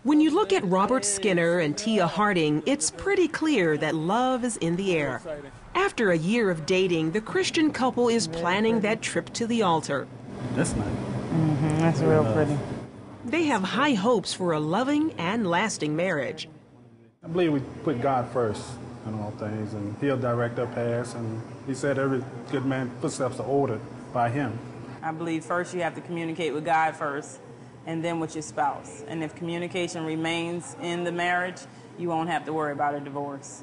When you look at Robert Skinner and Tia Harding, it's pretty clear that love is in the air. After a year of dating, the Christian couple is planning that trip to the altar. That's nice. That's real pretty. They have high hopes for a loving and lasting marriage. I believe we put God first in all things, and He'll direct our paths. And He said every good man's footsteps are ordered by Him. I believe first you have to communicate with God first, and then with your spouse. And if communication remains in the marriage, you won't have to worry about a divorce.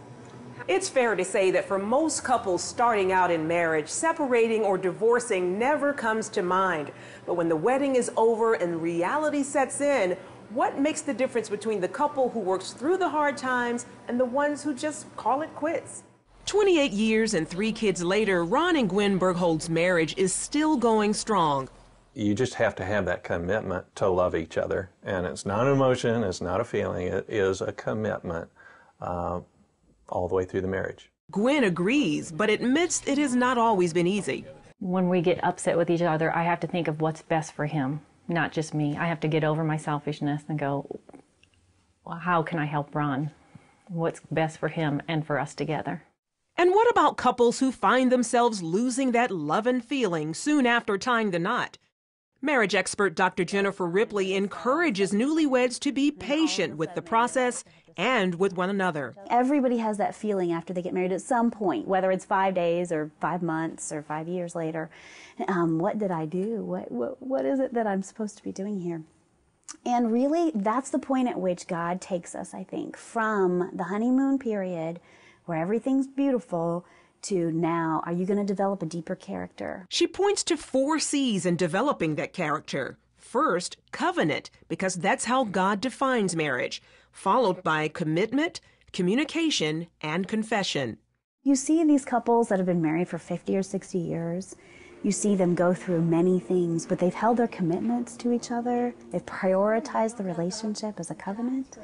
It's fair to say that for most couples starting out in marriage, separating or divorcing never comes to mind. But when the wedding is over and reality sets in, what makes the difference between the couple who works through the hard times and the ones who just call it quits? 28 years and 3 kids later, Ron and Gwen Berghold's marriage is still going strong. You just have to have that commitment to love each other. And it's not an emotion, it's not a feeling, it is a commitment all the way through the marriage. Gwen agrees, but admits it has not always been easy. When we get upset with each other, I have to think of what's best for him, not just me. I have to get over my selfishness and go, well, how can I help Ron? What's best for him and for us together? And what about couples who find themselves losing that love and feeling soon after tying the knot? Marriage expert Dr. Jennifer Ripley encourages newlyweds to be patient with the process and with one another. Everybody has that feeling after they get married at some point, whether it's 5 days or 5 months or 5 years later. What did I do? What is it that I'm supposed to be doing here? And really, that's the point at which God takes us, I think, from the honeymoon period where everything's beautiful to now, are you going to develop a deeper character? She points to 4 C's in developing that character. First, covenant, because that's how God defines marriage, followed by commitment, communication, and confession. You see these couples that have been married for 50 or 60 years. You see them go through many things, but they've held their commitments to each other. They've prioritized the relationship as a covenant.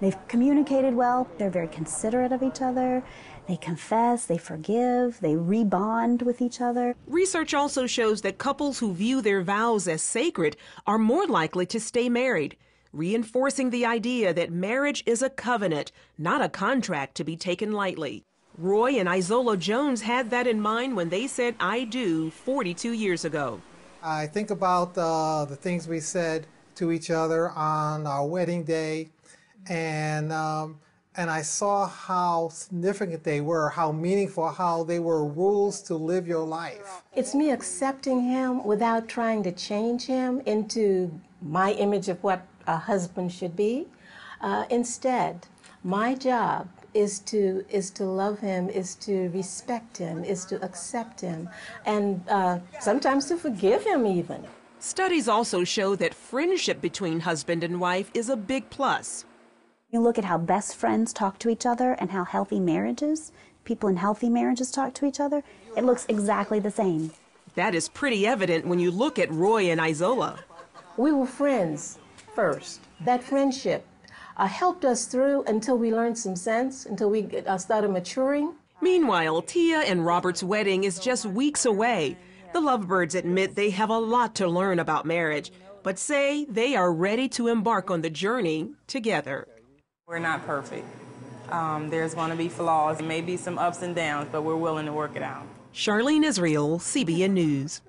They've communicated well. They're very considerate of each other. They confess, they forgive, they rebond with each other. Research also shows that couples who view their vows as sacred are more likely to stay married, reinforcing the idea that marriage is a covenant, not a contract to be taken lightly. Roy and Isola Jones had that in mind when they said "I do" 42 years ago. I think about the things we said to each other on our wedding day, and I saw how significant they were, how meaningful, how they were rules to live your life. It's me accepting him without trying to change him into my image of what a husband should be. Instead, my job is to love him, is to respect him, is to accept him, and sometimes to forgive him even. Studies also show that friendship between husband and wife is a big plus. You look at how best friends talk to each other and how healthy marriages, people in healthy marriages talk to each other, it looks exactly the same. That is pretty evident when you look at Roy and Isola. We were friends first. That friendship helped us through until we learned some sense, until we started maturing. Meanwhile, Tia and Robert's wedding is just weeks away. The Lovebirds admit they have a lot to learn about marriage, but say they are ready to embark on the journey together. We're not perfect. There's going to be flaws. There may be some ups and downs, but we're willing to work it out. Charlene Israel, CBN News.